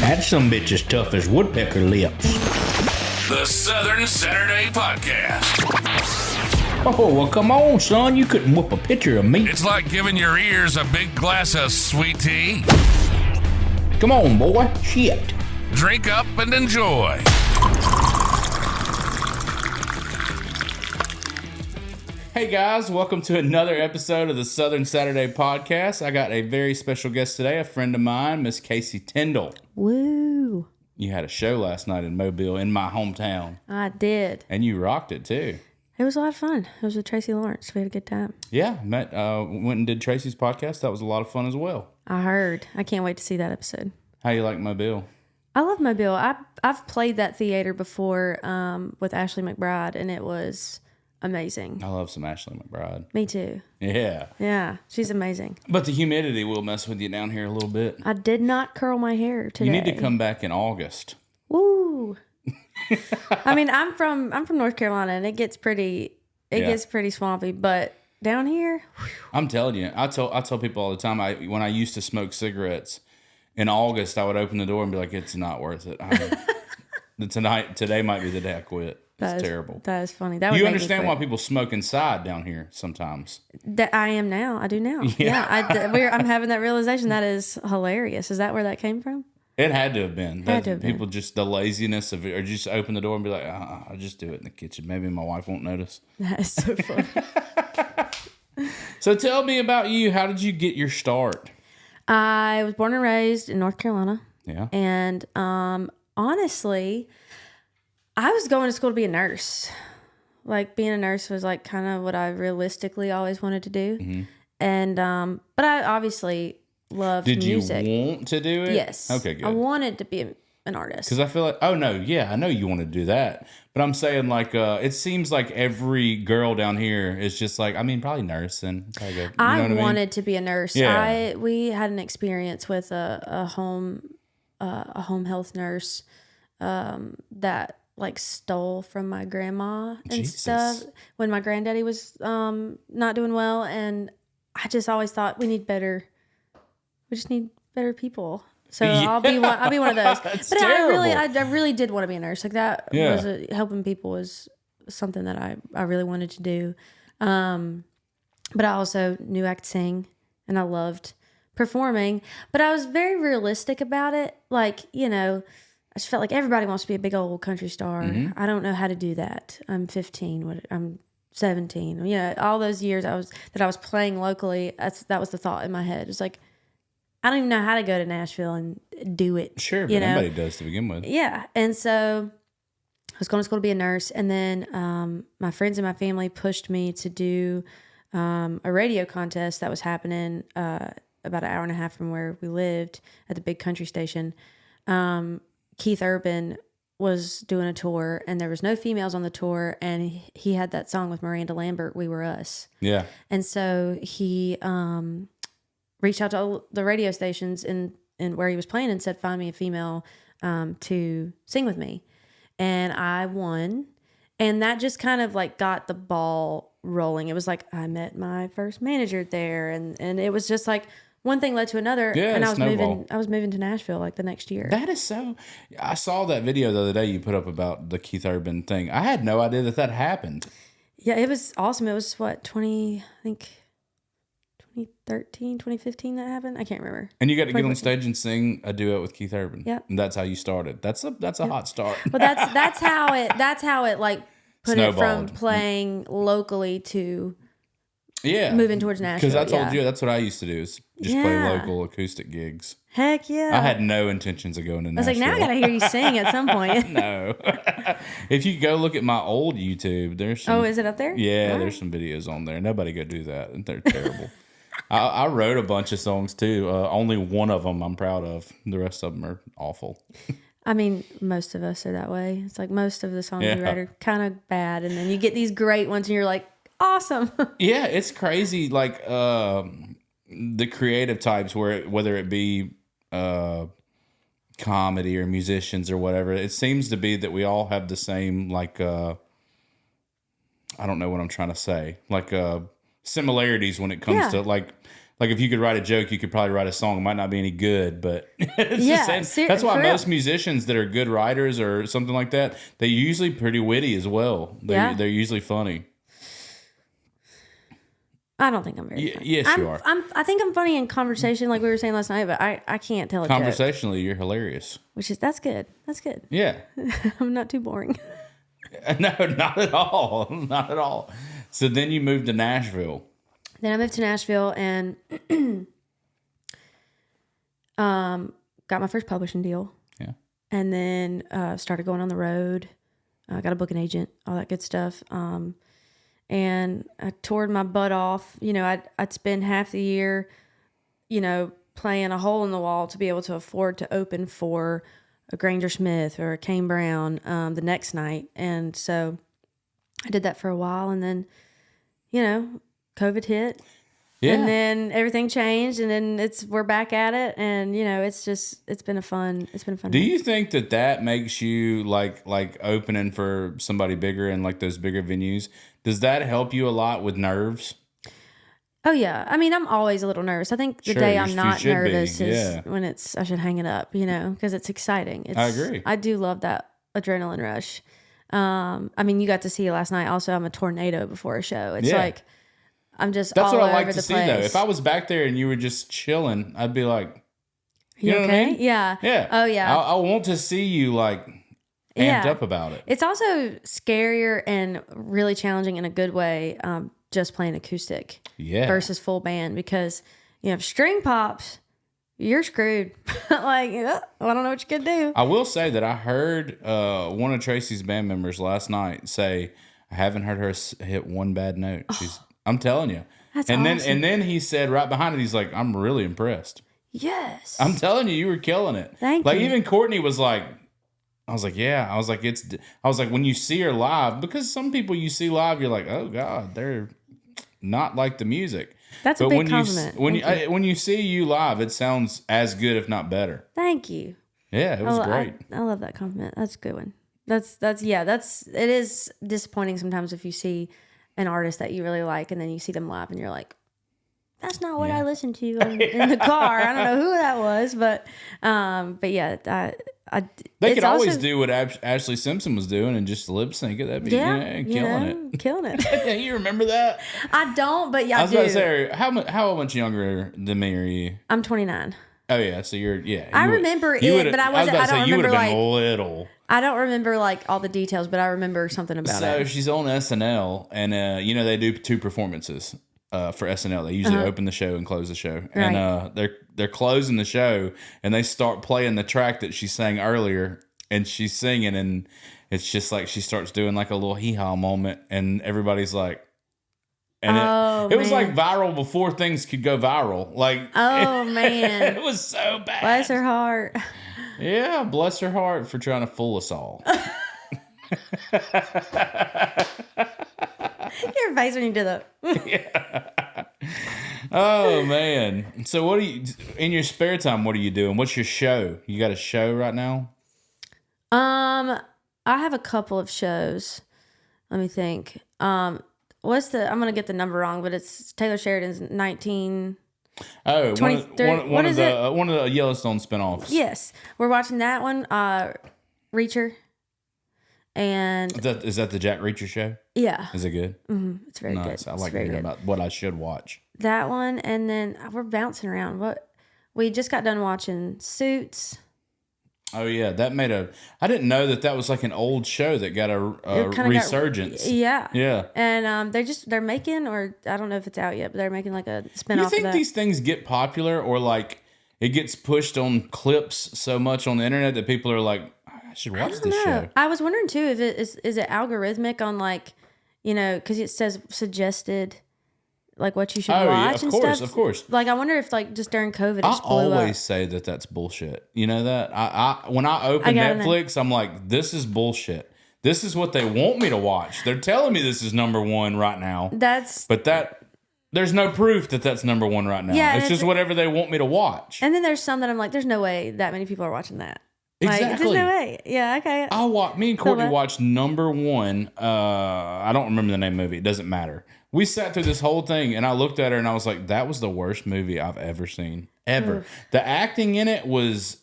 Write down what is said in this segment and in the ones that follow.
That some bitch is tough as woodpecker lips. The Southern Saturday Podcast. Oh, well, come on, son. You couldn't whoop a pitcher of meat. It's like giving your ears a big glass of sweet tea. Come on, boy. Shit. Drink up and enjoy. Hey, guys. Welcome to another episode of the Southern Saturday Podcast. I got a very special guest today, a friend of mine, Miss Kasey Tyndall. Woo. You had a show last night in Mobile, in my hometown. I did. And you rocked it, too. It was a lot of fun. It was with Tracy Lawrence. We had a good time. Yeah, went and did Tracy's podcast. That was a lot of fun as well. I heard. I can't wait to see that episode. How you like Mobile? I love Mobile. I've played that theater before with Ashley McBride, and it was amazing. I love some Ashley McBride. Me too. Yeah. Yeah, she's amazing. But the humidity will mess with you down here a little bit. I did not curl my hair today. You need to come back in August. Woo. I mean, I'm from North Carolina, and it gets pretty swampy, but down here, whew. I'm telling you, I tell people all the time. When I used to smoke cigarettes in August, I would open the door and be like, "It's not worth it." Today might be the day I quit. It's terrible. That is funny. That would you make understand me why quit. people smoke inside down here sometimes? That I am now. I do now. Yeah. I'm having that realization. That is hilarious. Is that where that came from? It had to have been. Had to have People just the laziness of it, or just open the door and be like, "I'll just do it in the kitchen. Maybe my wife won't notice." That is so funny. So tell me about you. How did you get your start? I was born and raised in North Carolina. Yeah. And honestly, I was going to school to be a nurse. Like being a nurse was like kind of what I realistically always wanted to do. Mm-hmm. And but I obviously loved music. Did you want to do it? Yes. Okay, good. I wanted to be an artist. Because I feel like, oh no, yeah, I know you want to do that, but I'm saying like, it seems like every girl down here is just like, I mean, probably nursing. Probably good. You know what I mean? Wanted to be a nurse. Yeah. We had an experience with a home health nurse that like stole from my grandma and Jesus. stuff when my granddaddy was not doing well, and I just always thought we just need better people. So Yeah. I'll be one of those. That's but terrible. I really did want to be a nurse. Like that Yeah. was helping people was something that I really wanted to do. But I also knew I could sing and I loved performing, but I was very realistic about it. Like, you know, I just felt like everybody wants to be a big old country star. Mm-hmm. I don't know how to do that. I'm 15. I'm 17. You know, all those years I was playing locally, that was the thought in my head. It's like, I don't even know how to go to Nashville and do it. Sure, but you know? nobody does to begin with. Yeah. And so I was going to school to be a nurse. And then my friends and my family pushed me to do a radio contest that was happening about an hour and a half from where we lived at the big country station. Keith Urban was doing a tour, and there was no females on the tour, and he had that song with Miranda Lambert, We Were Us. Yeah. And so he reached out to all the radio stations in where he was playing and said, find me a female to sing with me. And I won. And that just kind of like got the ball rolling. It was like I met my first manager there, and it was just like one thing led to another. Yeah, and I snowball. was moving to Nashville like the next year. That is so. I saw that video the other day you put up about the Keith Urban thing. I had no idea that happened. Yeah, it was awesome. It was what, 2013, 2015 that happened? I can't remember. And you got to get on stage and sing a duet with Keith Urban. Yep. And that's how you started. That's a hot start. But that's how it like put it Snowballed. from playing locally to Yeah. moving towards Nashville. Because I told yeah. you that's what I used to do is just play Yeah. local acoustic gigs. Heck yeah. I had no intentions of going to I was Nashville. like, now I gotta hear you sing at some point. No. If you go look at my old YouTube, there's some. Oh, is it up there? Yeah, All there's some videos on there. Nobody go do that. They're terrible. I wrote a bunch of songs too. Only one of them I'm proud of. The rest of them are awful. I mean, most of us are that way. It's like most of the songs Yeah. you write are kind of bad, and then you get these great ones, and you're like, awesome. Yeah, it's crazy. Like the creative types, whether it be comedy or musicians or whatever, it seems to be that we all have the same like I don't know what I'm trying to say, like similarities when it comes Yeah. to like like if you could write a joke, you could probably write a song. It might not be any good, but it's Yeah, the same. That's why for most real. musicians that are good writers or something like that, they're usually pretty witty as well. They're usually funny. I don't think I'm very funny. Yes, you are. I think I'm funny in conversation, like we were saying last night, but I can't tell a joke. Conversationally, you're hilarious. That's good. That's good. Yeah. I'm not too boring. No, not at all. Not at all. So then you moved to Nashville. Then I moved to Nashville and got my first publishing deal. Yeah. And then started going on the road. Got a booking agent, all that good stuff. And I toured my butt off. You know, I'd spend half the year, you know, playing a hole in the wall to be able to afford to open for a Granger Smith or a Kane Brown the next night. And so I did that for a while. And then, you know, COVID hit. Yeah. And then everything changed, and then we're back at it, and you know, it's been a fun. Do you think that makes you like opening for somebody bigger in like those bigger venues? Does that help you a lot with nerves? Oh yeah, I mean, I'm always a little nervous. I think the day I'm not nervous is when I should hang it up, you know, because it's exciting. I agree. I do love that adrenaline rush. I mean, you got to see it last night. Also, I'm a tornado before a show. It's like. I'm just That's all what I like over to the see, place. though. If I was back there and you were just chilling, I'd be like, you know okay? What I mean? Yeah. Yeah. Oh, yeah. I want to see you, like, amped up about it. It's also scarier and really challenging in a good way, just playing acoustic versus full band. Because, you know, if string pops, you're screwed. Like, I don't know what you can do. I will say that I heard one of Tracy's band members last night say, I haven't heard her hit one bad note. I'm telling you. That's awesome. And then he said right behind it, he's like, I'm really impressed. Yes. I'm telling you, you were killing it. Thank you. Like even Courtney was like, I was like, yeah. I was like, when you see her live, because some people you see live, you're like, oh God, they're not like the music. That's a big compliment. When you see you live, it sounds as good, if not better. Thank you. Yeah, it was great. I love that compliment. That's a good one. It is disappointing sometimes if you see an artist that you really like and then you see them live and you're like, that's not what I listened to in the car. I don't know who that was, but yeah, they could always do what Ashley Simpson was doing and just lip sync it. That'd be killing it. Yeah, you remember that? I don't, but yeah, I was about to say, how much younger than me are you? I'm 29. Oh yeah, so you're I remember it, but I don't remember like little. I don't remember like all the details, but I remember something about it. So she's on SNL, and you know they do 2 performances for SNL. They usually open the show and close the show, right. And they're closing the show, and they start playing the track that she sang earlier, and she's singing, and it's just like she starts doing like a little hee-haw moment, and everybody's like. And it was like viral before things could go viral. Like, oh man, it was so bad. Bless her heart. Yeah, bless her heart for trying to fool us all. Your face when you did that. Yeah. Oh man. So what do you in your spare time? What are you doing? What's your show? You got a show right now? I have a couple of shows. Let me think. I'm gonna get the number wrong, but it's Taylor Sheridan's 19. Oh, 23. one of the Yellowstone spinoffs. Yes, we're watching that one. Reacher. And is that the Jack Reacher show? Yeah. Is it good? Mm-hmm. It's very good. I like hearing about what I should watch. That one, and then we're bouncing around. We just got done watching Suits. Oh yeah, I didn't know that was like an old show that got a resurgence. Yeah. And they're making, or I don't know if it's out yet, but they're making like a spinoff. You think these things get popular, or like it gets pushed on clips so much on the internet that people are like, I should watch this show. I was wondering too if it is it algorithmic on like, you know, because it says suggested. Like what you should watch and stuff. Of course. Like I wonder if like just during COVID, it just blew up. I always say that that's bullshit. You know that? When I open Netflix, I'm like, this is bullshit. This is what they want me to watch. They're telling me this is #1 right now. There's no proof that that's #1 right now. Yeah, it's just whatever they want me to watch. And then there's some that I'm like, there's no way that many people are watching that. Exactly. Like, there's no way. Yeah, okay. Me and Courtney watched #1. I don't remember the name of it. It doesn't matter. We sat through this whole thing, and I looked at her, and I was like, that was the worst movie I've ever seen. Ever. The acting in it was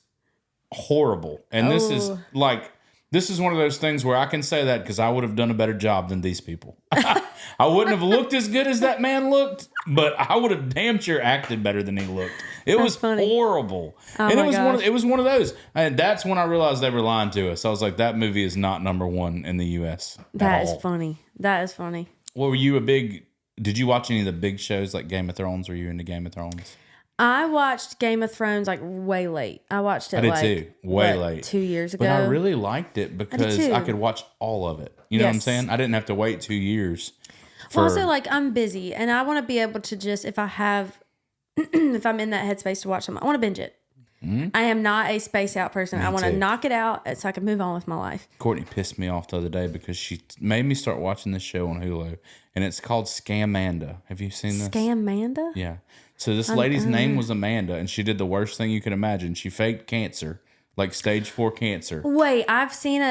horrible. And this is one of those things where I can say that because I would have done a better job than these people. I wouldn't have looked as good as that man looked, but I would have damn sure acted better than he looked. It was horrible. And it was one of those. And that's when I realized they were lying to us. I was like, that movie is not number one in the U.S. That is funny. That is funny. Well, did you watch any of the big shows like Game of Thrones? Were you into Game of Thrones? I watched Game of Thrones like way late. I watched it too. Way late. 2 years ago. But I really liked it because I could watch all of it. You know what I'm saying? I didn't have to wait 2 years. Well, also, like, I'm busy and I want to be able to just, if I'm in that headspace to watch something, I want to binge it. Mm-hmm. I am not a space out person. I want to knock it out so I can move on with my life. Courtney pissed me off the other day because she made me start watching this show on Hulu, and it's called Scamanda. Have you seen this? Scamanda? Yeah. So this lady's name was Amanda, and she did the worst thing you could imagine. She faked cancer, like stage 4 cancer. Wait, I've seen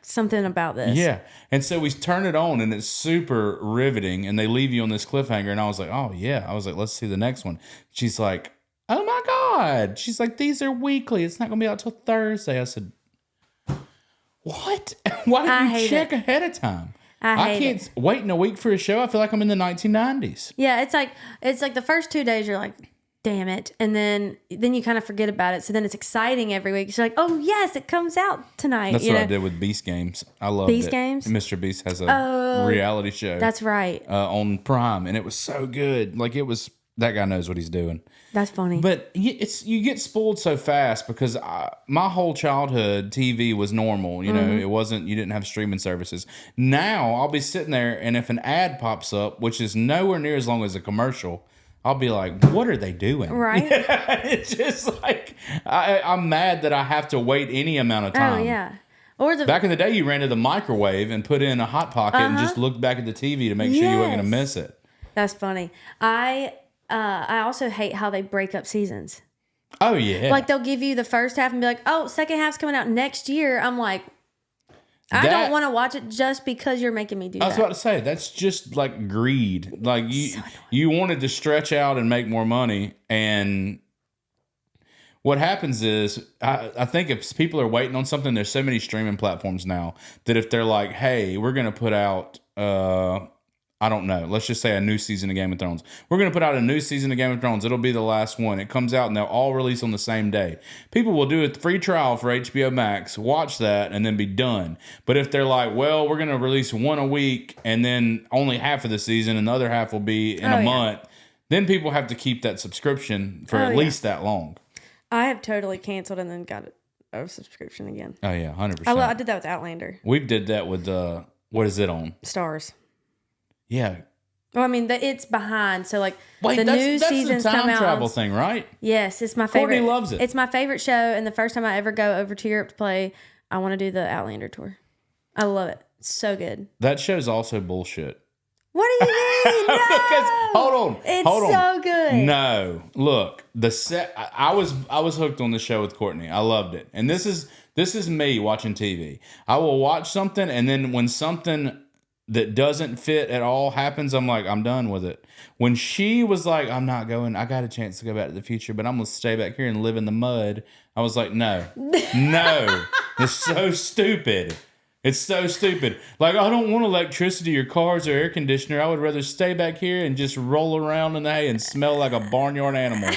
something about this. Yeah. And so we turn it on, and it's super riveting, and they leave you on this cliffhanger, and I was like, oh, yeah. I was like, let's see the next one. She's like, oh, my God. She's like, these are weekly. It's not going to be out till Thursday. I said, what? Why didn't you check ahead of time? I can't wait in a week for a show. I feel like I'm in the 1990s. Yeah, it's like the first 2 days you're like, damn it. And then you kind of forget about it. So then it's exciting every week. You're like, oh, yes, it comes out tonight. That's what I did with Beast Games. I loved Beast Games? Mr. Beast has a reality show. That's right. On Prime. And it was so good. Like, that guy knows what he's doing. That's funny. But you get spoiled so fast because my whole childhood TV was normal. You know, it wasn't, you didn't have streaming services. Now I'll be sitting there, and if an ad pops up, which is nowhere near as long as a commercial, I'll be like, what are they doing? Right. It's just like, I'm mad that I have to wait any amount of time. Oh, yeah. Back in the day, you ran to the microwave and put in a Hot Pocket and just looked back at the TV to make sure you weren't going to miss it. That's funny. I also hate how they break up seasons. Oh, yeah. Like, they'll give you the first half and be like, oh, second half's coming out next year. I'm like, I don't want to watch it just because you're making me do that. I was about to say, that's just like greed. Like, you wanted to stretch out and make more money. And what happens is, I think if people are waiting on something, there's so many streaming platforms now that if they're like, hey, we're going to put out... I don't know. Let's just say a new season of Game of Thrones. We're going to put out a new season of Game of Thrones. It'll be the last one. It comes out and they'll all release on the same day. People will do a free trial for HBO Max, watch that, and then be done. But if they're like, well, we're going to release one a week and then only half of the season and the other half will be in a month, then people have to keep that subscription for at least that long. I have totally canceled and then got a subscription again. Oh, yeah, 100%. I did that with Outlander. We did that with, what is it on? Stars. Yeah. Well, I mean, it's behind. So, like, wait, the new seasons come out. That's the time travel thing, right? Yes, it's my favorite. Courtney loves it. It's my favorite show. And the first time I ever go over to Europe to play, I want to do the Outlander tour. I love it. It's so good. That show's also bullshit. What do you mean? No! Because, hold on. It's so good. No. Look, I was hooked on the show with Courtney. I loved it. And this is me watching TV. I will watch something, and then when something that doesn't fit at all happens, I'm like, I'm done with it. When she was like, I'm not going, I got a chance to go back to the future, but I'm going to stay back here and live in the mud. I was like, no. It's so stupid. It's so stupid. Like, I don't want electricity or cars or air conditioner. I would rather stay back here and just roll around in the hay and smell like a barnyard animal.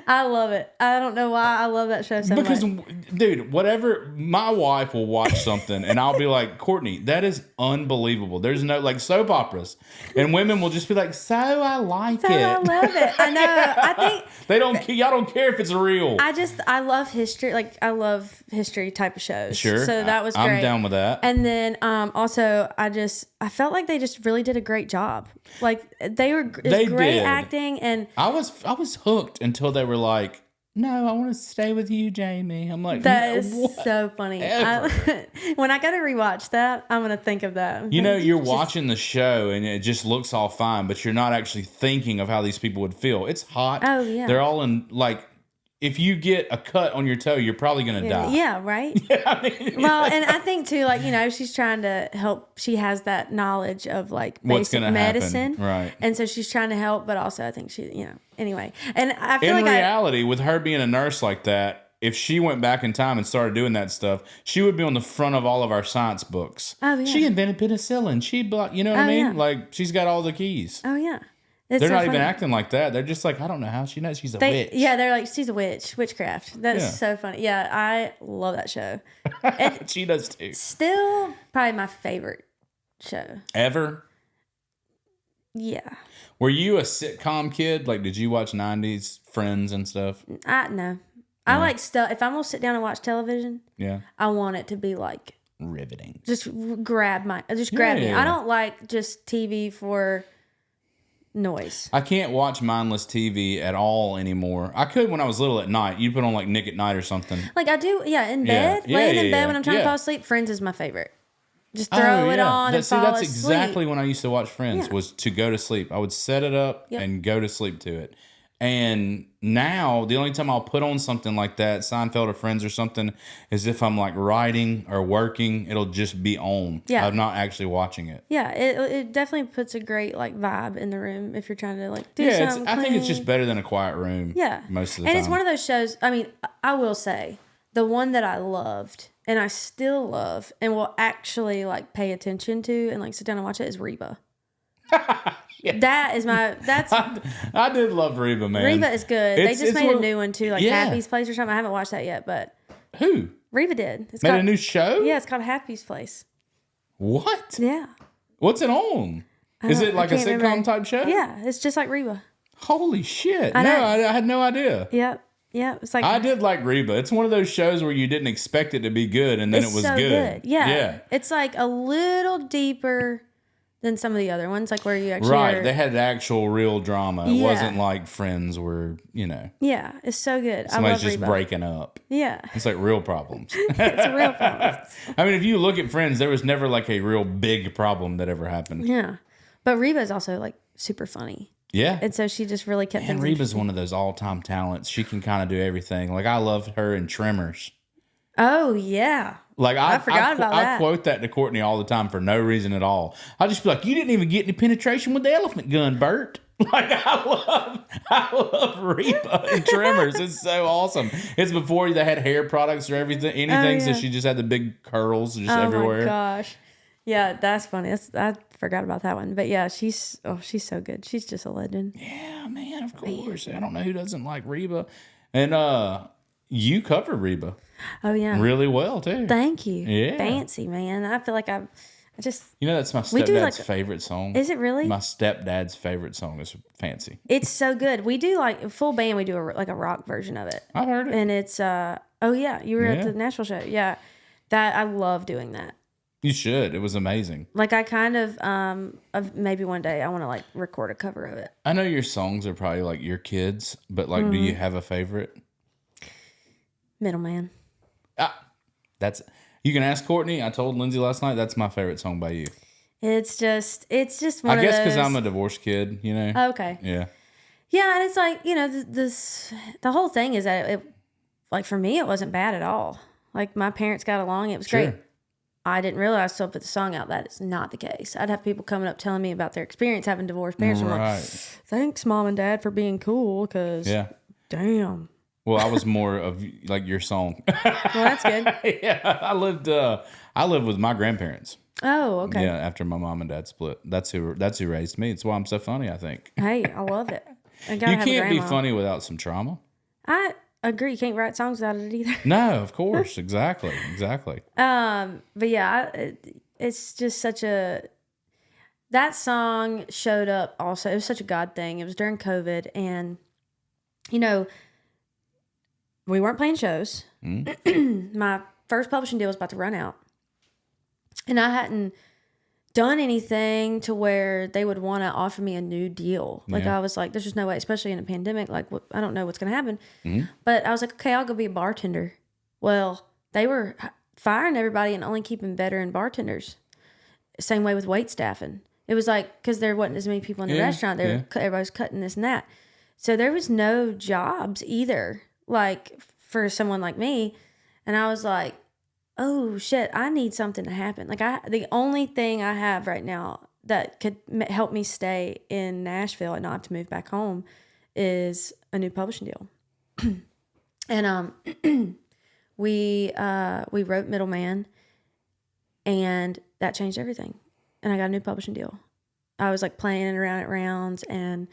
I love it. I don't know why I love that show so much. Because, dude, whatever, my wife will watch something and I'll be like, Courtney, that is unbelievable. There's no, like, soap operas. And women will just be like, so I like it. I love it. I know. I think y'all don't care if it's real. I love history. Like, I love history type of shows. Sure. So that was great. I'm down with that. And then also, I felt like they just really did a great job. Like, they great acting. And I was hooked until they were like, no, I want to stay with you, Jamie. I'm like, that is so funny. When I go to rewatch that, I'm going to think of that. You know, you're watching the show and it just looks all fine, but you're not actually thinking of how these people would feel. It's hot. Oh, yeah. They're all in, like, if you get a cut on your toe, you're probably going to die. Yeah, right? Yeah, I mean, well, and I think, too, like, she's trying to help. She has that knowledge of, like, basic medicine. Happen. Right. And so she's trying to help, but also I think she, anyway. And I feel in reality, with her being a nurse like that, if she went back in time and started doing that stuff, she would be on the front of all of our science books. Oh, yeah. She invented penicillin. You know what I mean? Yeah. Like, she's got all the keys. Oh, yeah. They're not even acting like that. They're just like, I don't know how she knows she's a witch. Yeah, they're like, she's a witch. Witchcraft. That's so funny. Yeah, I love that show. She does too. Still probably my favorite show. Ever? Yeah. Were you a sitcom kid? Like, did you watch 90s Friends and stuff? No. I like stuff. If I'm going to sit down and watch television, I want it to be like... riveting. Just grab me. I don't like just TV for... noise. I can't watch mindless TV at all anymore. I could when I was little at night. You put on like Nick at Night or something. Like I do, in bed. Laying in bed when I'm trying to fall asleep. Friends is my favorite. Just throw it on and fall asleep. That's exactly when I used to watch Friends, was to go to sleep. I would set it up and go to sleep to it. And now, the only time I'll put on something like that, Seinfeld or Friends or something, is if I'm like writing or working, it'll just be on. Yeah. I'm not actually watching it. Yeah, it definitely puts a great like vibe in the room if you're trying to like do something I think it's just better than a quiet room. Yeah. Most of the time. And it's one of those shows, I mean, I will say, the one that I loved and I still love and will actually like pay attention to and like sit down and watch it is Reba. That's I did love Reba, man. Reba is good. They just made a new one too, like Happy's Place or something. I haven't watched that yet, but who? Reba did. It's made a new show? Yeah, it's called Happy's Place. What? Yeah. What's it on? Is it like a sitcom type show? Yeah, it's just like Reba. Holy shit. I had no idea. Yep. Yeah, it's like I did like Reba. It's one of those shows where you didn't expect it to be good and then it was so good. Yeah. It's like a little deeper than some of the other ones, like where you actually they had actual real drama. It wasn't like Friends where, Yeah, it's so good. Somebody's just breaking up. Yeah. It's like real problems. It's real problems. I mean, if you look at Friends, there was never like a real big problem that ever happened. Yeah. But Reba's also like super funny. Yeah. And so she just really kept things Reba's one of those all-time talents. She can kind of do everything. Like I loved her in Tremors. Oh, yeah. Like I forgot about that. I quote that to Courtney all the time for no reason at all. I'll just be like, you didn't even get any penetration with the elephant gun, Bert. Like I love Reba and Tremors. It's so awesome. It's before they had hair products or anything. So she just had the big curls just everywhere. Oh my gosh. Yeah, that's funny. I forgot about that one. But yeah, she's so good. She's just a legend. Yeah, man, of course. Man. I don't know who doesn't like Reba. And you covered Reba. Oh yeah. Really well too. Thank you. Yeah. Fancy, man. I feel like I just that's my stepdad's favorite song. Is it really? My stepdad's favorite song is Fancy. It's so good. We do like full band, we do a rock version of it. I heard it. And it's oh yeah, you were at the Nashville show. Yeah. That I love doing that. You should. It was amazing. Like I kind of maybe one day I want to like record a cover of it. I know your songs are probably like your kids, but like do you have a favorite? Middleman. You can ask Courtney. I told Lindsay last night that's my favorite song by you. It's just one of those. I guess because I'm a divorced kid, Okay. Yeah. Yeah, and it's like the whole thing is that it like for me it wasn't bad at all. Like my parents got along, it was great. I didn't realize until I put the song out that it's not the case. I'd have people coming up telling me about their experience having divorced parents. I'm like, thanks, Mom and Dad, for being cool. Because damn. Well, I was more of like your song. Well, that's good. Yeah, I lived with my grandparents. Oh, okay. Yeah, after my mom and dad split. That's who raised me. It's why I'm so funny, I think. Hey, I love it. You can't be funny without some trauma. I agree. You can't write songs without it either. No, of course. Exactly. But yeah, it's just such a... That song showed up also. It was such a God thing. It was during COVID. And, we weren't playing shows. My first publishing deal was about to run out. And I hadn't done anything to where they would want to offer me a new deal. Like I was like, there's just no way, especially in a pandemic, like I don't know what's going to happen. But I was like, okay, I'll go be a bartender. Well, they were firing everybody and only keeping veteran bartenders. Same way with wait staffing. It was like, because there wasn't as many people in the restaunt, everybody was cutting this and that. So there was no jobs either like for someone like me. And I was like, oh shit, I need something to happen. Like the only thing I have right now that could help me stay in Nashville and not have to move back home is a new publishing deal. And we wrote Middleman, and that changed everything. And I got a new publishing deal. I was like playing it around at rounds, and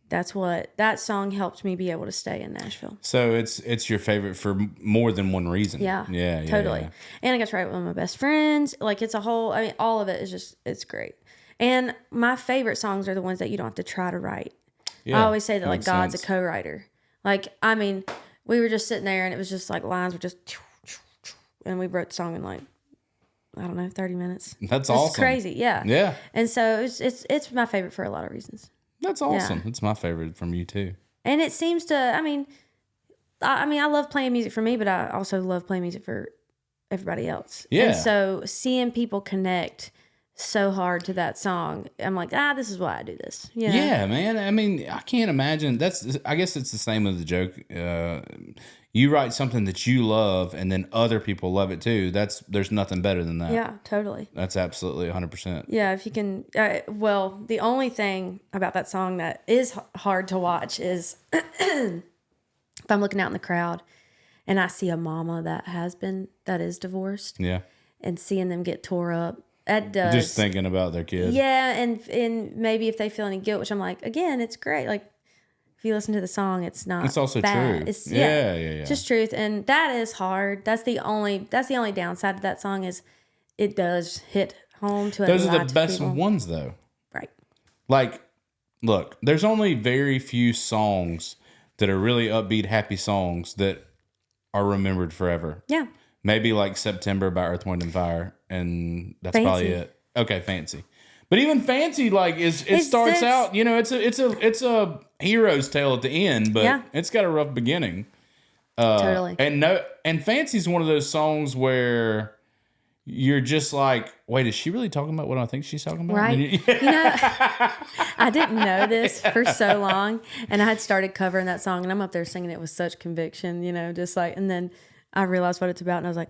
that song helped me be able to stay in Nashville. So it's your favorite for more than one reason. Yeah, totally. Yeah. And I got to write with one of my best friends. Like it's all of it is just, it's great. And my favorite songs are the ones that you don't have to try to write. Yeah, I always say that like God's a co-writer. Like, I mean, we were just sitting there and it was just like lines were just, and we wrote the song in like, I don't know, 30 minutes. That's awesome. It's crazy. Yeah. Yeah. And so it's my favorite for a lot of reasons. That's awesome. Yeah. It's my favorite from you too. And it seems to, I mean, I love playing music for me, but I also love playing music for everybody else. Yeah. And so seeing people connect so hard to that song, I'm like, this is why I do this. You know? Yeah, man. I mean, I can't imagine. I guess it's the same as the joke. You write something that you love, and then other people love it too. There's nothing better than that. Yeah, totally. That's absolutely 100%. Yeah, if you can. Well, the only thing about that song that is hard to watch is if I'm looking out in the crowd and I see a mama that is divorced. Yeah. And seeing them get tore up. That does. Just thinking about their kid. Yeah, and maybe if they feel any guilt, which I'm like, again, it's great. Like, if you listen to the song, it's not. It's also bad. True. It's, yeah. Just truth, and that is hard. That's the only downside to that song is it does hit home to a lot of people. Those are the best ones, though. Right. Like, look, there's only very few songs that are really upbeat, happy songs that are remembered forever. Yeah. Maybe like September by Earth, Wind, and Fire, and that's Fancy. Probably it. Okay, Fancy. But even Fancy, like, it starts out, you know, it's a hero's tale at the end, but it's got a rough beginning. Totally. And Fancy's one of those songs where you're just like, wait, is she really talking about what I think she's talking about? Right. You know, I didn't know this for so long, and I had started covering that song, and I'm up there singing it with such conviction, you know, just like, and then I realized what it's about, and I was like,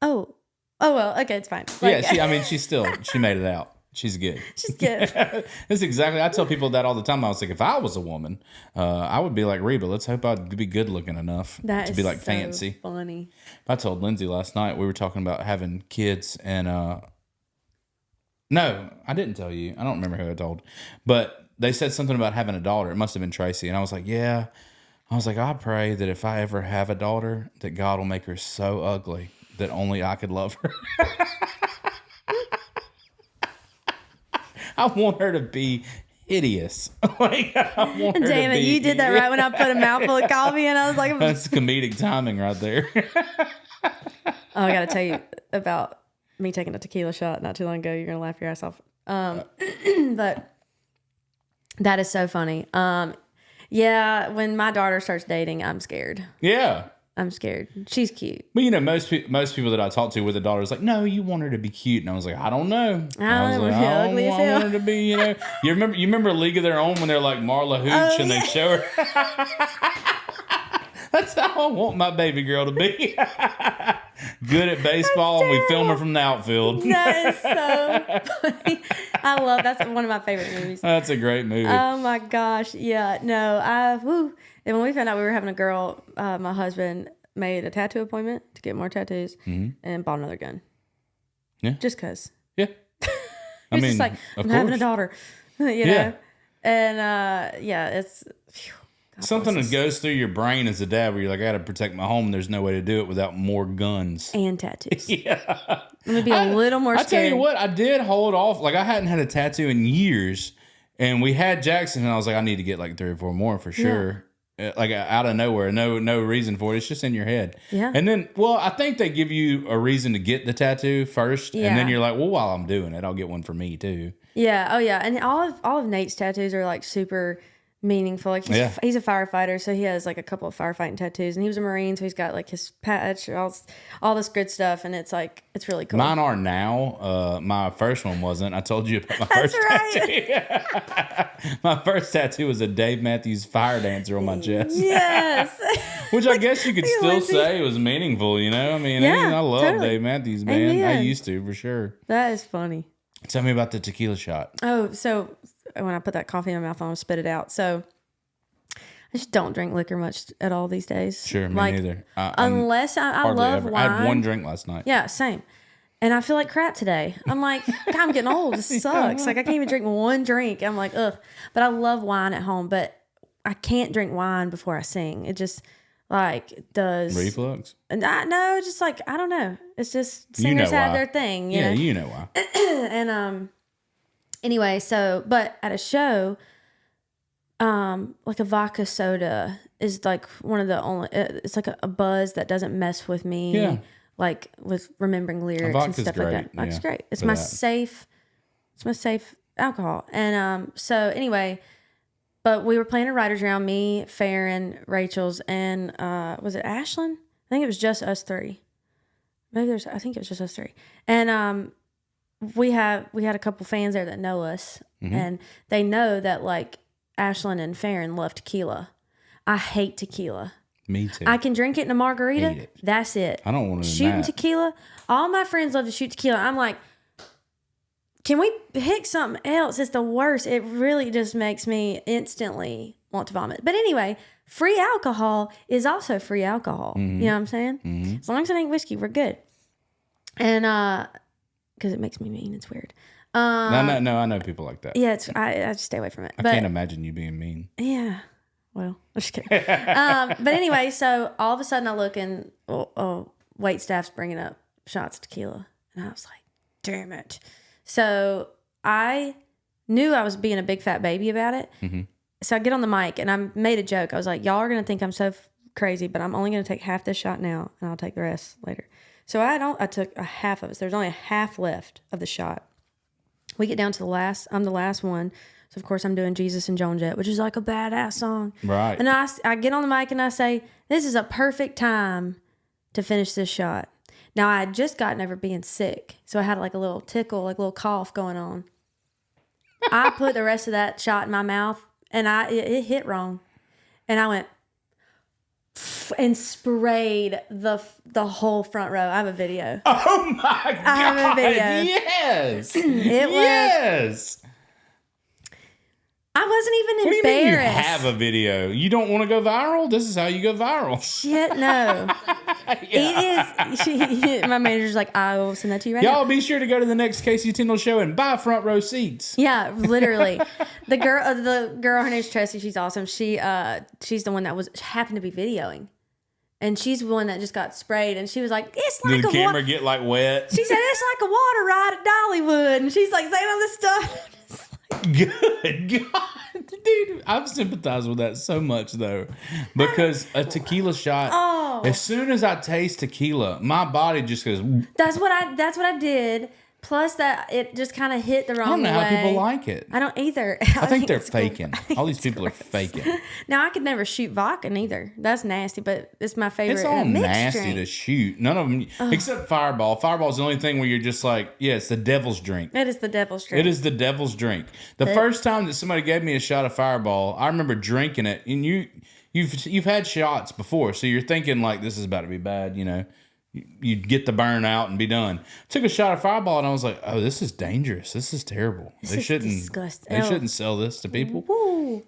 oh, well, okay, it's fine. Like, she made it out. She's good. She's good. That's exactly. I tell people that all the time. I was like, if I was a woman, I would be like Reba. Let's hope I'd be good looking enough to be like Fancy. Funny. I told Lindsay last night we were talking about having kids, and no, I didn't tell you. I don't remember who I told, but they said something about having a daughter. It must have been Tracy, and I was like, yeah. I was like, I pray that if I ever have a daughter, that God will make her so ugly that only I could love her. I want her to be hideous. Like, damn it, you did that right when I put a mouthful of coffee in. I was like, that's comedic timing right there. I got to tell you about me taking a tequila shot not too long ago. You're going to laugh your ass off. But that is so funny. Yeah, when my daughter starts dating, I'm scared. Yeah. I'm scared. She's cute. But you know, most people that I talk to with a daughter is like, no, you want her to be cute. And I was like, I don't know. I want her to be, you know. You remember League of Their Own when they're like Marla Hooch and they show her? That's how I want my baby girl to be. Good at baseball, and we film her from the outfield. That is so funny. That's one of my favorite movies. That's a great movie. Oh my gosh. Yeah. No, and when we found out we were having a girl, my husband made a tattoo appointment to get more tattoos and bought another gun. Yeah. Just because. Yeah. I mean, just like, I'm having a daughter, you know? And it's... Something that goes through your brain as a dad where you're like, I got to protect my home. There's no way to do it without more guns. And tattoos. Yeah. I'm going to be a little more scared. I tell you what, I did hold off. Like, I hadn't had a tattoo in years. And we had Jackson, and I was like, I need to get like 3 or 4 more for sure. Yeah. Like, out of nowhere. No reason for it. It's just in your head. Yeah. And then, I think they give you a reason to get the tattoo first. Yeah. And then you're like, well, while I'm doing it, I'll get one for me too. Yeah. Oh, yeah. And all of Nate's tattoos are like super... meaningful. Like he's a firefighter, so he has like a couple of firefighting tattoos, and he was a Marine, so he's got like his patch, all this good stuff, and it's like it's really cool. Mine are now. My first one wasn't. I told you about my first tattoo. My first tattoo was a Dave Matthews Fire Dancer on my chest. Yes. Which I guess you could still say was meaningful, you know? I mean, I love Dave Matthews, man. Amen. I used to, for sure. That is funny. Tell me about the tequila shot. Oh, so when I put that coffee in my mouth, I'm going to spit it out. So I just don't drink liquor much at all these days. Sure, me neither. Unless I love wine. I had one drink last night. Yeah, same. And I feel like crap today. I'm like, I'm getting old. This sucks. Like, I can't even drink one drink. I'm like, ugh. But I love wine at home, but I can't drink wine before I sing. It just, like, does. Reflux? No, just like, I don't know. It's just, singers have their thing. You know? You know why. And, anyway, so, but at a show, like a vodka soda is like one of the only, it's like a buzz that doesn't mess with me. Yeah. Like with remembering lyrics and stuff great. like that. Vodka's great. It's my safe alcohol. And so anyway, but we were playing a writer's round, me, Farron, Rachel's, and was it Ashlyn? I think it was just us three. I think it was just us three. And we had a couple fans there that know us, and they know that like Ashlyn and Farron love tequila. I hate tequila. Me too. I can drink it in a margarita. That's it. I don't want to shooting tequila. All my friends love to shoot tequila. I'm like, can we pick something else? It's the worst. It really just makes me instantly want to vomit. But anyway, free alcohol is also free alcohol. You know what I'm saying? As long as it ain't whiskey, we're good. And because it makes me mean. It's weird. No, I know people like that. Yeah, I just stay away from it. I can't imagine you being mean. Yeah. Well, I'm just kidding. But anyway, so all of a sudden I look and wait staff's bringing up shots of tequila. And I was like, damn it. So I knew I was being a big fat baby about it. So I get on the mic and I made a joke. I was like, y'all are going to think I'm so crazy, but I'm only going to take half this shot now and I'll take the rest later. So I took a half of it. So there's only a half left of the shot. We get down to I'm the last one. So, of course, I'm doing Jesus and Joan Jett, which is like a badass song. Right. And I get on the mic and I say, this is a perfect time to finish this shot. Now, I had just gotten over being sick. So I had like a little tickle, like a little cough going on. I put the rest of that shot in my mouth and it hit wrong. And I went and sprayed the whole front row. I have a video. Oh, my God. I have a video. Yes. It was. Yes. I wasn't even embarrassed. What do you mean you have a video? You don't want to go viral? This is how you go viral. Shit, no. It is. My manager's like, I will send that to you right now. Y'all be sure to go to the next Kasey Tyndall show and buy front row seats. Yeah, literally. The girl, her name's Tressie. She's awesome. She's the one that happened to be videoing. And she's the one that just got sprayed. And she was like, it's like Did the camera get like wet? She said, it's like a water ride at Dollywood. And she's like saying all this stuff. Good God, dude, I've sympathized with that so much though, because a tequila shot. As soon as I taste tequila, my body just goes. That's what I did. Plus that it just kind of hit the wrong way. I don't know how people like it. I don't either. I think they're faking. All these people are faking. Now I could never shoot vodka either. That's nasty, but it's my favorite. It's all nasty to shoot. None of them, except Fireball. Fireball's the only thing where you're just like, yeah, it's the devil's drink. It is the devil's drink. It is the devil's drink. The first time that somebody gave me a shot of Fireball, I remember drinking it, and you've had shots before, so you're thinking like this is about to be bad, you know. You'd get the burn out and be done. Took a shot of Fireball and I was like, "Oh, this is dangerous. This is terrible. They shouldn't sell this to people." Woo.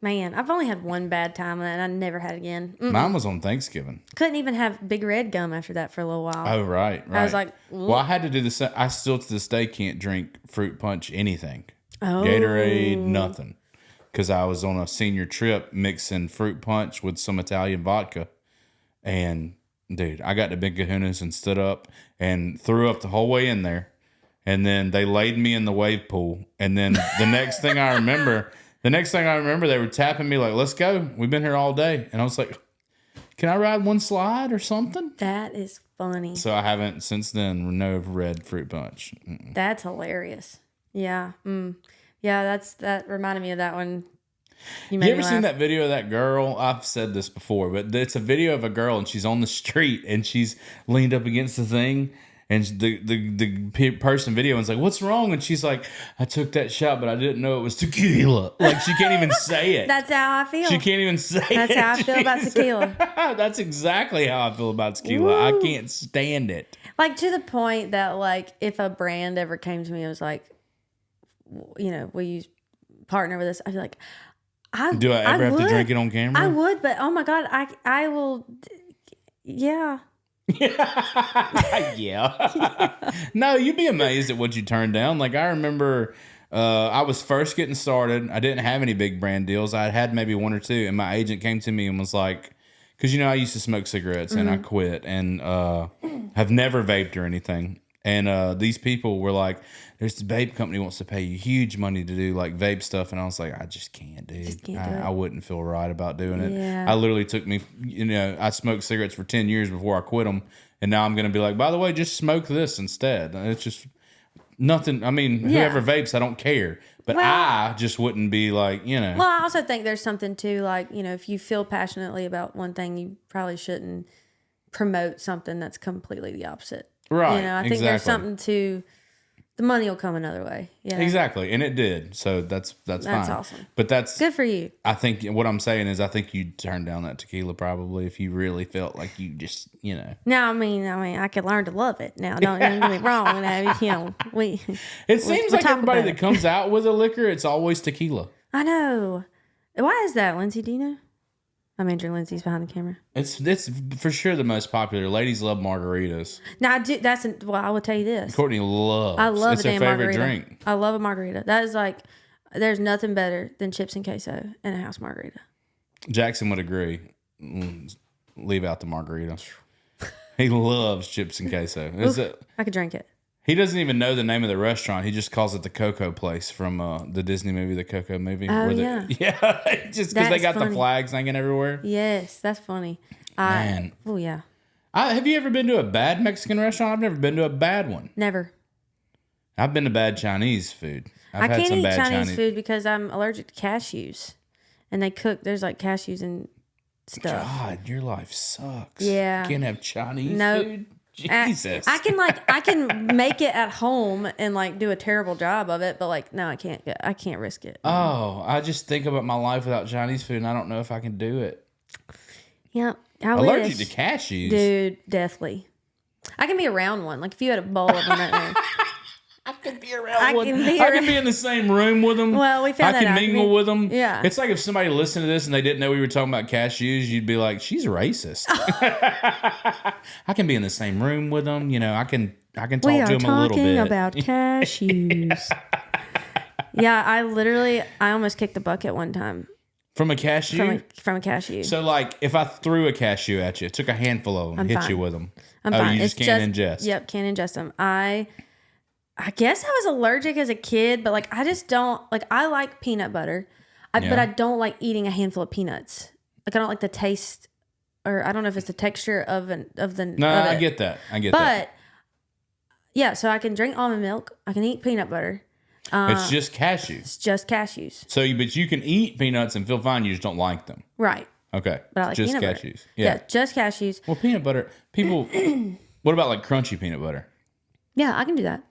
Man, I've only had one bad time and I never had it again. Mine was on Thanksgiving. Couldn't even have Big Red gum after that for a little while. Oh, right. I was like, well, I had to do the same. I still to this day can't drink fruit punch anything. Oh. Gatorade, nothing. Because I was on a senior trip mixing fruit punch with some Italian vodka, and dude, I got the big kahunas and stood up and threw up the whole way in there. And then they laid me in the wave pool. And then the next thing I remember, they were tapping me like, let's go. We've been here all day. And I was like, can I ride one slide or something? That is funny. So I haven't since then, no red fruit punch. That's hilarious. Yeah. Yeah, that reminded me of that one. You ever seen that video of that girl? I've said this before, but it's a video of a girl and she's on the street and she's leaned up against the thing. And the person videoing is like, "What's wrong?" And she's like, "I took that shot, but I didn't know it was tequila." Like, she can't even say it. That's how I feel. She can't even say it. That's how I feel about tequila. That's exactly how I feel about tequila. Woo. I can't stand it. Like, to the point that, like, if a brand ever came to me and was like, you know, will you partner with us? I'd be like, do I ever have to drink it on camera? I would, but oh my God, I will. Yeah. Yeah. No, you'd be amazed at what you turned down. Like, I remember I was first getting started. I didn't have any big brand deals. I had maybe one or two, and my agent came to me and was like, because, you know, I used to smoke cigarettes and I quit and have never vaped or anything. And these people were like, "There's this vape company wants to pay you huge money to do like vape stuff," and I was like, "I just can't, dude. I wouldn't feel right about doing it." Yeah. I literally took me, you know, I smoked cigarettes for 10 years before I quit them, and now I'm gonna be like, "By the way, just smoke this instead." It's just nothing. I mean, whoever vapes, I don't care, but I just wouldn't be like, you know. Well, I also think there's something too, like, you know, if you feel passionately about one thing, you probably shouldn't promote something that's completely the opposite. Right. You know, I think there's something to the money will come another way. Yeah. Exactly. And it did. So that's fine. That's awesome. But that's good for you. I think what I'm saying is I think you'd turn down that tequila probably if you really felt like you just, you know. No, I mean, I could learn to love it. Now, don't get me wrong. You know, it seems like everybody that comes out with a liquor, it's always tequila. I know. Why is that, Lindsay? Do you know? I mean, Lindsay's behind the camera. It's for sure the most popular. Ladies love margaritas. Now, I do. I will tell you this. Courtney loves. I love it's a damn her favorite margarita. drink. I love a margarita. That is like, there's nothing better than chips and queso and a house margarita. Jackson would agree. Leave out the margarita. He loves chips and queso. I could drink it. He doesn't even know the name of the restaurant. He just calls it the Coco Place from the Disney movie, the Coco movie. Oh, yeah. Yeah, just because they got the flags hanging everywhere. Yes, that's funny. Man. Oh, yeah. Have you ever been to a bad Mexican restaurant? I've never been to a bad one. Never. I've been to bad Chinese food. I can't eat Chinese food because I'm allergic to cashews. And there's like cashews and stuff. God, your life sucks. Yeah. You can't have Chinese food? Jesus. I can make it at home and like do a terrible job of it, but like no, I can't risk it. Oh, I just think about my life without Chinese food and I don't know if I can do it. Yeah. Allergic to cashews. Dude, deathly. I can be around one. Like if you had a bowl of them right now. I could be around one. I can be in the same room with them. Well, we found I can mingle with them. Yeah. It's like if somebody listened to this and they didn't know we were talking about cashews, you'd be like, "She's racist." I can be in the same room with them. You know, I can talk to them a little bit. We are talking about cashews. Yeah, I almost kicked the bucket one time. From a cashew? From a cashew. So, like, if I threw a cashew at you, took a handful of them, hit you with them. I'm fine. You just can't ingest. Yep, can't ingest them. I guess I was allergic as a kid, but like I just don't like. I like peanut butter, but I don't like eating a handful of peanuts. Like I don't like the taste, or I don't know if it's the texture of the. No, I get that. But yeah, so I can drink almond milk. I can eat peanut butter. It's just cashews. It's just cashews. So, but you can eat peanuts and feel fine. You just don't like them. Right. Okay. But I like just peanut cashews. Butter. Yeah, just cashews. Well, peanut butter. People. What about like crunchy peanut butter? Yeah, I can do that.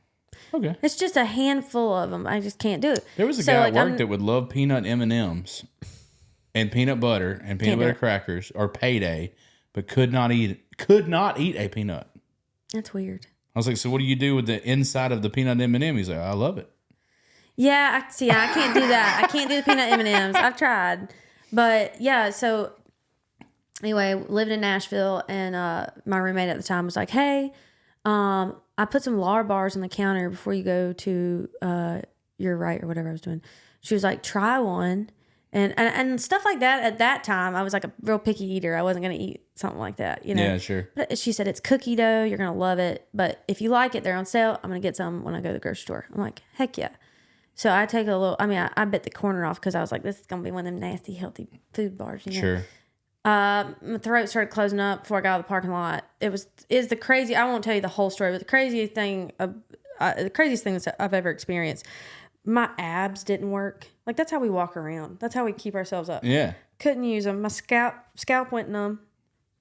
Okay. It's just a handful of them. I just can't do it. There was a guy at work that would love peanut M&Ms and peanut butter and peanut butter crackers or Payday, but could not eat a peanut. That's weird. I was like, so what do you do with the inside of the peanut M&M? He's like, I love it. Yeah, I can't do that. I can't do the peanut M&Ms. I've tried. But yeah, so anyway, lived in Nashville and my roommate at the time was like, hey, I put some Lar bars on the counter before you go to your right or whatever I was doing. She was like, try one. And stuff like that. At that time, I was like a real picky eater. I wasn't going to eat something like that, you know? Yeah, sure. But she said, it's cookie dough. You're going to love it. But if you like it, they're on sale. I'm going to get some when I go to the grocery store. I'm like, heck yeah. So I take I bit the corner off because I was like, this is going to be one of them nasty, healthy food bars, you know? Sure. My throat started closing up before I got out of the parking lot. Is the crazy, I won't tell you the whole story, but the craziest thing that I've ever experienced. my abs didn't work. Like, that's how we walk around. That's how we keep ourselves up. Yeah. Couldn't use them. My scalp went numb.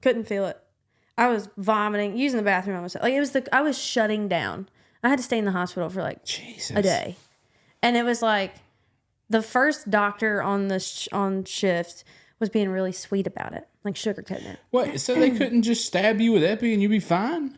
Couldn't feel it. I was vomiting, using the bathroom on myself. Like, I was shutting down. I had to stay in the hospital for like a day. And it was like the first doctor on on shift was being really sweet about it, like sugarcoating it. What? So they couldn't just stab you with epi and you'd be fine?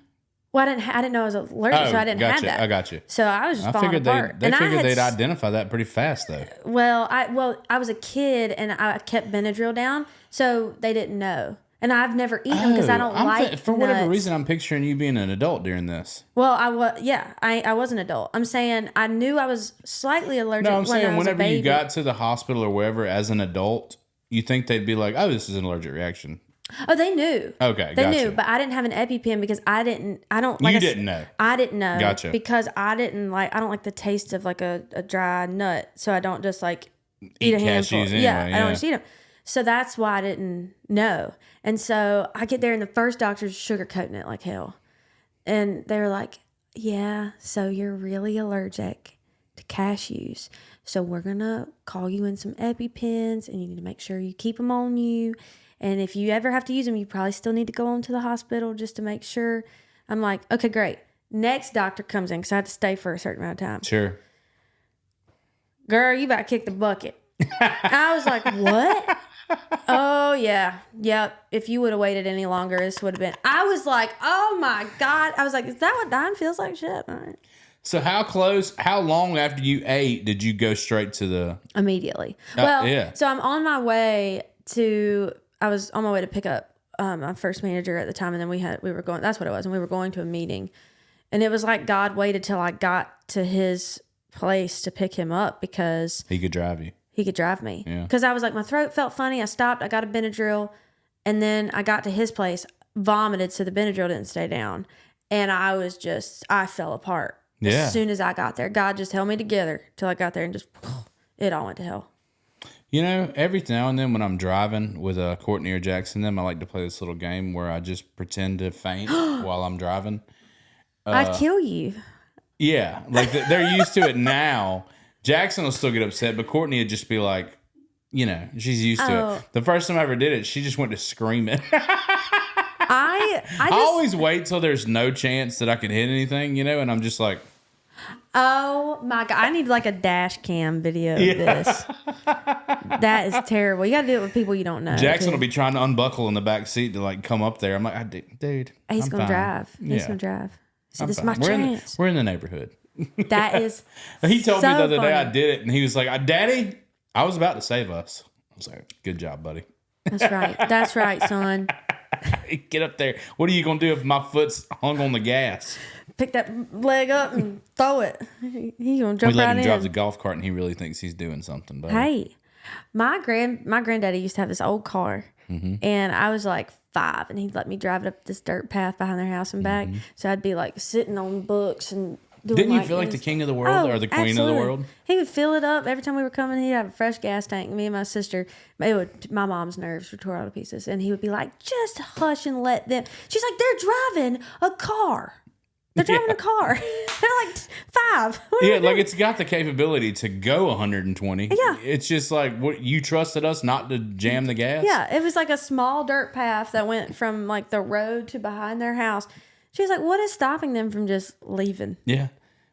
Well, I didn't know I was allergic, so I didn't have that. I got you. So I was just falling apart. They figured they'd identify that pretty fast, though. Well, I was a kid and I kept Benadryl down, so they didn't know. And I've never eaten because I don't like for whatever reason, I'm picturing you being an adult during this. Well, I was an adult. I'm saying I knew I was slightly allergic. No, I'm saying whenever you got to the hospital or wherever as an adult, you think they'd be like, "Oh, this is an allergic reaction." Oh, they knew. Okay, they knew, but I didn't have an EpiPen because I didn't know. You didn't know. I didn't know. Gotcha. Because I don't like the taste of like a dry nut, so I don't just like eat a handful. Anyway, I don't just eat them. So that's why I didn't know. And so I get there and the first doctor's sugarcoating it like hell. And they were like, yeah, so you're really allergic to cashews. So we're going to call you in some EpiPens and you need to make sure you keep them on you. And if you ever have to use them, you probably still need to go on to the hospital just to make sure. I'm like, okay, great. Next doctor comes in because I had to stay for a certain amount of time. Sure. Girl, you about to kick the bucket. I was like, what? Oh, yeah. Yep. If you would have waited any longer, this would have been. I was like, oh, my God. I was like, is that what dying feels like? Shit. All right. So how long after you ate did you go straight to the... Immediately. So I'm on my way to... I was on my way to pick up my first manager at the time, and then we were going... That's what it was. And we were going to a meeting. And it was like God waited till I got to his place to pick him up because... He could drive you. He could drive me. Yeah. Because I was like, my throat felt funny. I stopped. I got a Benadryl. And then I got to his place, vomited, so the Benadryl didn't stay down. And I fell apart. Yeah. As soon as I got there. God just held me together till I got there and just, it all went to hell. You know, every now and then when I'm driving with Courtney or Jackson, I like to play this little game where I just pretend to faint while I'm driving. I'd kill you. Yeah. Like they're used to it now. Jackson will still get upset, but Courtney would just be like, you know, she's used to it. The first time I ever did it, she just went to screaming. I always wait till there's no chance that I can hit anything, you know, and I'm just like, oh my God, I need like a dash cam video of this. That is terrible. You got to do it with people you don't know. Jackson will be trying to unbuckle in the back seat to like come up there. I'm like, dude, he's going to drive. He's going to drive. So this is my chance. We're in the neighborhood. That is He told me the other funny. day I did it, and he was like, Daddy, I was about to save us. I was like, good job, buddy. That's right. That's right, son. Get up there. What are you going to do if my foot's hung on the gas? Pick that leg up and throw it. He's going to jump right in. We let him drive the golf cart, and he really thinks he's doing something. Buddy. Hey, my granddaddy used to have this old car, and I was like 5, and he'd let me drive it up this dirt path behind their house and back. So I'd be like sitting on books and doing Didn't you feel like the king of the world or the queen of the world? He would fill it up every time we were coming. He'd have a fresh gas tank. Me and my sister, my mom's nerves were tore all to pieces, and he would be like, "Just hush and let them." She's like, "They're driving a car. They're driving a car. They're like 5." Yeah, like it's got the capability to go 120. Yeah, it's just like what you trusted us not to jam the gas. Yeah, it was like a small dirt path that went from like the road to behind their house. She was like, "What is stopping them from just leaving?" Yeah.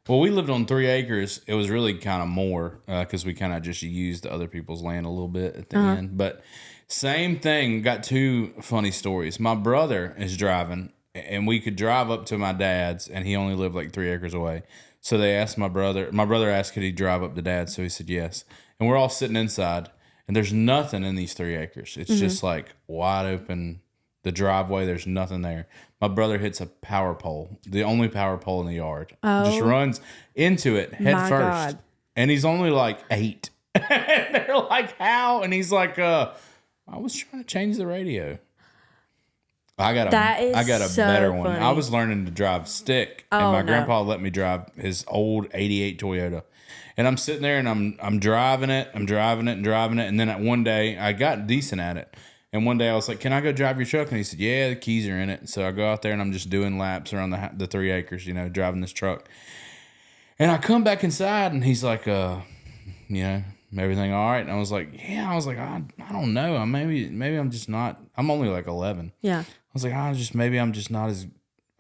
Well, we lived on 3 acres. It was really kind of more because we kind of just used other people's land a little bit at the end. But same thing. Got 2 funny stories. My brother is driving, and we could drive up to my dad's, and he only lived like 3 acres away. So they asked my brother. My brother asked, could he drive up to dad's? So he said yes. And we're all sitting inside, and there's nothing in these 3 acres. It's just like wide open. The driveway, there's nothing there. My brother hits a power pole, the only power pole in the yard. Just runs into it head first. God. And he's only like 8. And they're like, how? And he's like, I was trying to change the radio. I got a better one. Funny. I was learning to drive stick, and my grandpa let me drive his old 88 Toyota. And I'm sitting there and I'm driving it, and then one day I got decent at it. And one day I was like, can I go drive your truck? And he said, yeah, the keys are in it. So I go out there and I'm just doing laps around the 3 acres, you know, driving this truck. And I come back inside and he's like, everything all right? And I was like, yeah. I was like, I don't know. Maybe I'm just not. I'm only like 11. Yeah. I was like, maybe I'm just not as.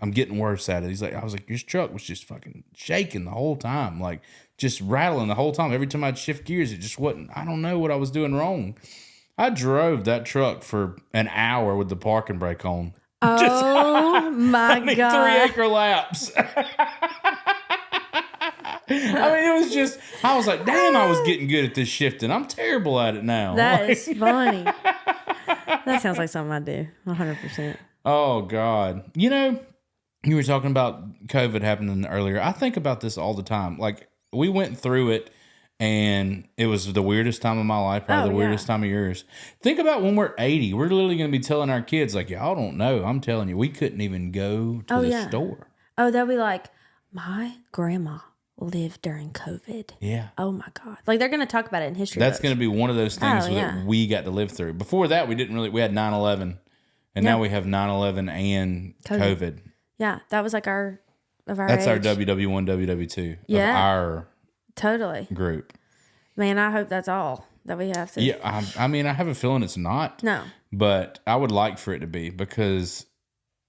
I'm getting worse at it. He's like, I was like, your truck was just fucking shaking the whole time, like just rattling the whole time. Every time I'd shift gears, it just wasn't. I don't know what I was doing wrong. I drove that truck for an hour with the parking brake on. Oh my God! 3 acre laps. It was just, I was like, damn, I was getting good at this shifting. I'm terrible at it now. That is funny. That sounds like something I do, 100%. Oh, God. You were talking about COVID happening earlier. I think about this all the time. Like, we went through it, and it was the weirdest time of my life, probably the weirdest time of yours. Think about when we're 80. We're literally going to be telling our kids, like, y'all don't know. I'm telling you, we couldn't even go to the store. Oh, they'll be like, my grandma lived during COVID. Yeah. Oh, my God. Like, they're going to talk about it in history That's going to be one of those things that we got to live through. Before that, we had 9/11, and now we have 9/11 and COVID. Yeah, that was like our That's age. our WW1, WW2 of our group. Man, I hope that's all that we have to. Yeah, I have a feeling it's not. No. But I would like for it to be, because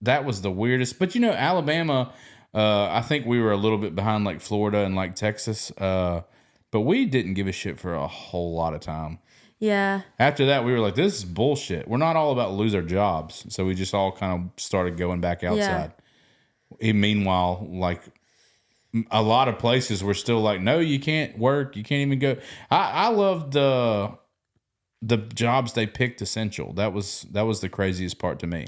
that was the weirdest. But, Alabama, I think we were a little bit behind like Florida and like Texas. But we didn't give a shit for a whole lot of time. Yeah. After that, we were like, this is bullshit. We're not all about to lose our jobs. So we just all kind of started going back outside. And meanwhile, like a lot of places were still like, no, you can't work. You can't even go. I love the jobs they picked essential. That was the craziest part to me.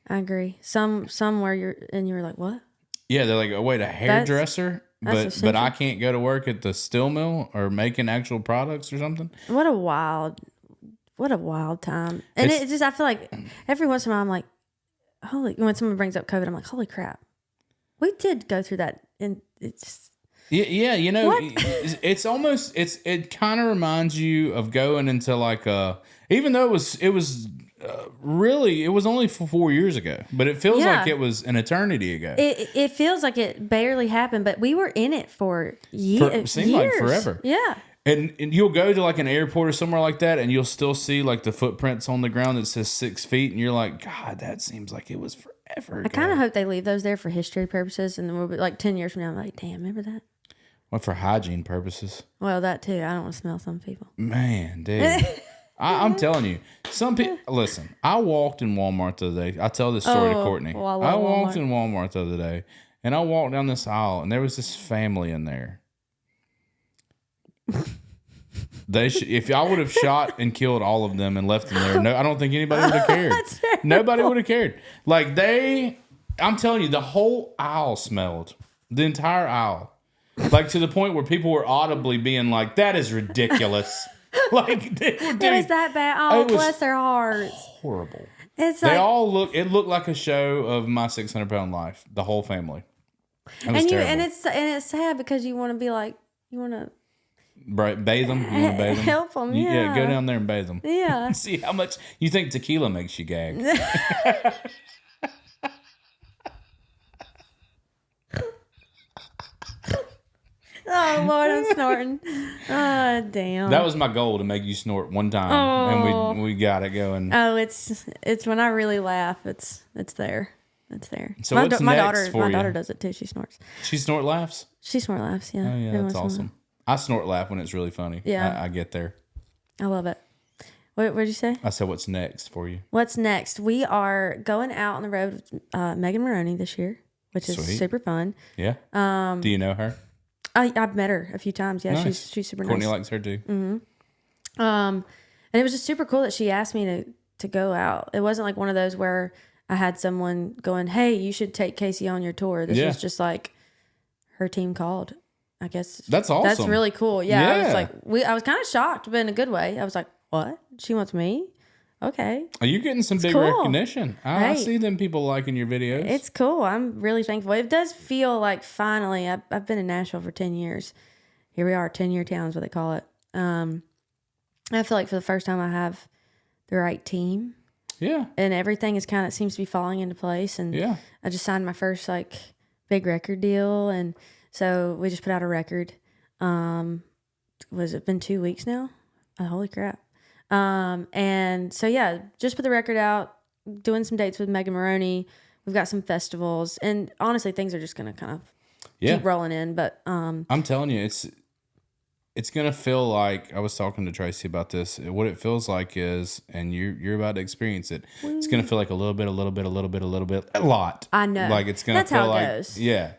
I agree. Some where you're like, what? Yeah, they're like, oh, wait, a hairdresser? But I can't go to work at the steel mill or making actual products or something? What a wild time. And it just, I feel like every once in a while I'm like, when someone brings up COVID, I'm like, holy crap. We did go through that, and it's just... Yeah, it's almost, it kind of reminds you of going into like even though it was really, it was only 4 years ago, but it feels like it was an eternity ago. It feels like it barely happened, but we were in it for years. It seemed like forever. Yeah. And you'll go to like an airport or somewhere like that, and you'll still see like the footprints on the ground that says 6 feet, and you're like, God, that seems like it was forever ago. I kind of hope they leave those there for history purposes, and then we'll be like 10 years from now, I'm like, damn, remember that? Well, for hygiene purposes. Well, that too. I don't want to smell some people. Man, dude. I'm telling you, some people. Listen, I walked in Walmart the other day. I tell this story to Courtney. Well, I walked in Walmart the other day, and I walked down this aisle, and there was this family in there. If I would have shot and killed all of them and left them there, I don't think anybody would have cared. Nobody would have cared. Like I'm telling you, the whole aisle smelled. The entire aisle. Like to the point where people were audibly being like, that is ridiculous. Like they were doing, it was that bad. Oh, bless their hearts. Horrible. It's they all it looked like a show of My 600-Pound Life. The whole family. It was terrible. And it's sad because you want to be like, you want to bathe them. You want to bathe them? Help them. Yeah. Go down there and bathe them. Yeah. See how much you think tequila makes you gag. Oh, Lord, I'm snorting. Oh, damn. That was my goal, to make you snort one time. Oh. And we got it going. Oh, it's when I really laugh, it's there. It's there. So what's next for you? My daughter does it too. She snorts. She snort laughs? She snort laughs, yeah. Oh, yeah, that's awesome. I snort laugh when it's really funny. Yeah. I get there. I love it. What did you say? I said, what's next for you? What's next? We are going out on the road with Megan Maroney this year, which is super fun. Yeah. Do you know her? I've met her a few times. Yeah, nice. she's super Courtney nice. likes her too. Mm-hmm. And it was just super cool that she asked me to go out. It wasn't like one of those where I had someone going, hey, you should take Kasey on your tour. This was just like her team called. I guess that's awesome. That's really cool. Yeah. I was like, I was kind of shocked, but in a good way. I was like, what? She wants me? Okay. Are you getting some big recognition? I see them people liking your videos. It's cool. I'm really thankful. It does feel like finally, I've been in Nashville for 10 years. Here we are, 10-year town is what they call it. I feel like for the first time I have the right team. Yeah. And everything is seems to be falling into place. And I just signed my first big record deal. And So we just put out a record. Was it been 2 weeks now? Holy crap. And so, yeah, just put the record out, doing some dates with Megan Maroney. We've got some festivals. And honestly, things are just going to kind of keep rolling in. But I'm telling you, it's going to feel like, I was talking to Tracy about this. What it feels like is, and you're about to experience it, it's going to feel like a little bit, a lot. I know. Like it's going to feel how it like, goes. yeah.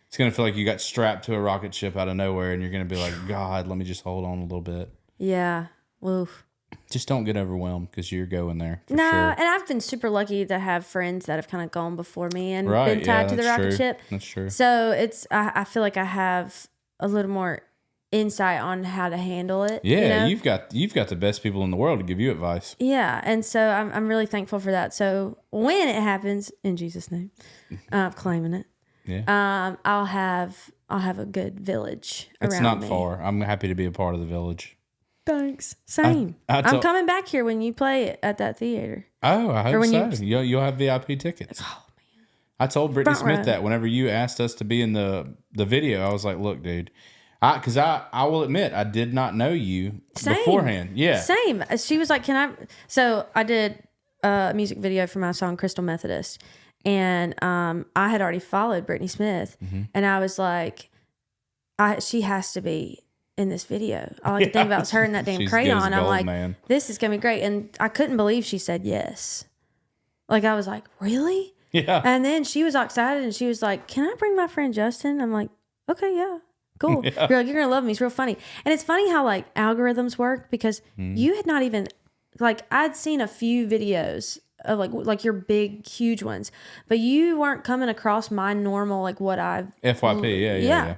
It's going to feel like you got strapped to a rocket ship out of nowhere and you're going to be like, God, let me just hold on a little bit. Yeah. Oof. Just don't get overwhelmed because you're going there. No, sure. And I've been super lucky to have friends that have kind of gone before me and right, been tied to the rocket ship. That's true. So I feel like I have a little more insight on how to handle it. Yeah, you've got the best people in the world to give you advice. Yeah, and so I'm really thankful for that. So when it happens, in Jesus' name, I'm claiming it. Yeah. I'll have a good village around me. It's not far. I'm happy to be a part of the village. Thanks. Same. I'm coming back here when you play at that theater. Oh, I hope so. You'll have VIP tickets. Oh man. I told Brittany Smith that whenever you asked us to be in the video, I was like, look, dude, because I will admit I did not know you beforehand. Yeah. Same. She was like, can I? So I did a music video for my song Crystal Methodist. And I had already followed Brittany Smith, and I was like, she has to be in this video. All I could think about was her in that damn crayon. I'm like, this is going to be great. And I couldn't believe she said yes. Like, I was like, really? Yeah. And then she was all excited, and she was like, can I bring my friend Justin? I'm like, okay, yeah, cool. Yeah. You're like, you're going to love me. It's real funny. And it's funny how, like, algorithms work because you had not even, like, I'd seen a few videos of like your big huge ones, but you weren't coming across my normal like what I've FYP yeah.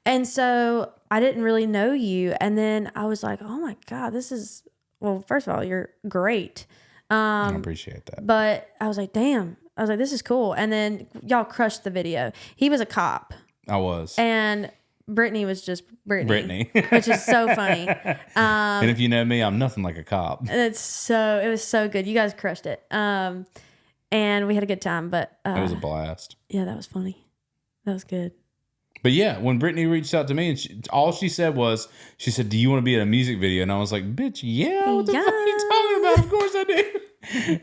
And so I didn't really know you, and then I was like, oh my God, this is, well, first of all, you're great. I appreciate that. But I was like, damn, I was like, this is cool. And then y'all crushed the video. He was a cop. I was. And Brittany was just Brittany. Which is so funny. And if you know me, I'm nothing like a cop. It was so good. You guys crushed it. And we had a good time, but it was a blast. Yeah, that was funny. That was good. But yeah, when Brittany reached out to me, and all she said was, she said, do you want to be in a music video? And I was like, bitch, yeah, what the fuck are you talking about? Of course I do.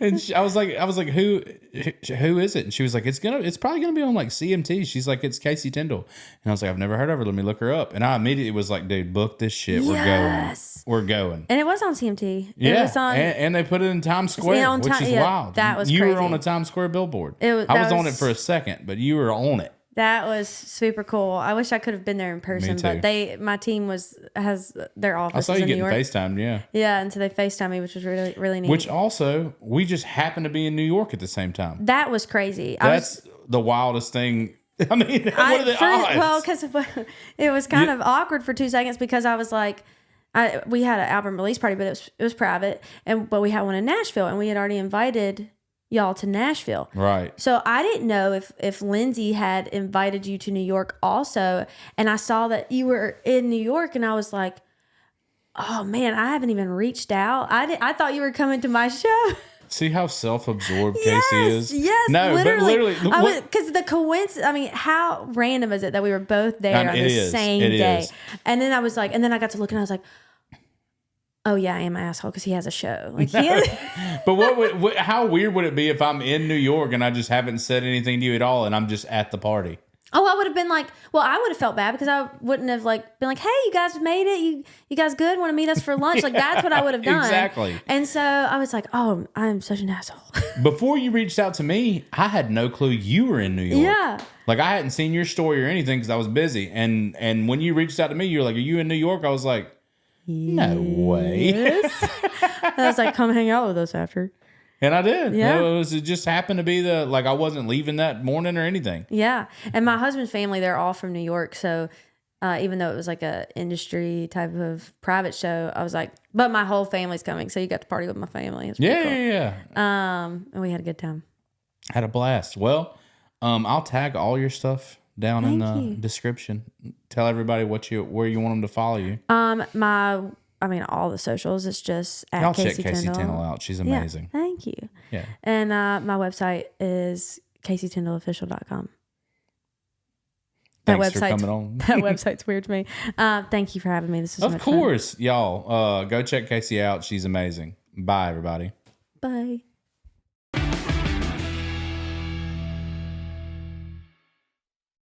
And I was like, who is it? And she was like, it's probably gonna be on like CMT. She's like, it's Kasey Tyndall. And I was like, I've never heard of her. Let me look her up. And I immediately was like, dude, book this shit. Yes. We're going. And it was on CMT. Yeah. It was on, and they put it in Times Square, which is wild. That was you crazy. were on a Times Square billboard. I was on it for a second, but you were on it. That was super cool. I wish I could have been there in person, but my team has their office. I saw you in getting New York. FaceTimed, yeah. Yeah, and so they FaceTimed me, which was really, really neat. Which also, we just happened to be in New York at the same time. That was crazy. That's the wildest thing. I mean, what are the odds? Well, because it was kind of awkward for 2 seconds because I was like, we had an album release party, but it was private, but we had one in Nashville, and we had already invited y'all to Nashville. Right. So I didn't know if Lindsay had invited you to New York also. And I saw that you were in New York, and I was like, oh man, I haven't even reached out. I thought you were coming to my show. See how self-absorbed Kasey is? Yes, no, literally. But literally. Because the coincidence, I mean, how random is it that we were both there on the same day? And then I was like, and then I got to look, and I was like, oh yeah, I am an asshole because he has a show. Like, but how weird would it be if I'm in New York and I just haven't said anything to you at all, and I'm just at the party? Oh, I would have been like, well, I would have felt bad because I wouldn't have like been like, hey, you guys made it. You guys good? Want to meet us for lunch? Like that's what I would have done. Exactly. And so I was like, oh, I'm such an asshole. Before you reached out to me, I had no clue you were in New York. Yeah. Like I hadn't seen your story or anything because I was busy. And when you reached out to me, you were like, are you in New York? I was like, no way. I was like, come hang out with us after. And I did. Yeah. It just happened to be I wasn't leaving that morning or anything. Yeah. And my husband's family, they're all from New York. So even though it was like a industry type of private show, I was like, but my whole family's coming. So you got to party with my family. It's cool. Yeah. And we had a good time. Had a blast. Well, I'll tag all your stuff down in the description. Tell everybody where you want them to follow you. All the socials. It's just at Y'all Kasey check Kasey Tyndall out. She's amazing. Yeah, thank you. Yeah. And my website is KaseyTyndallOfficial.com. Thanks for coming on. That website's weird to me. Thank you for having me. This is of course, fun. Y'all. Go check Kasey out. She's amazing. Bye, everybody. Bye.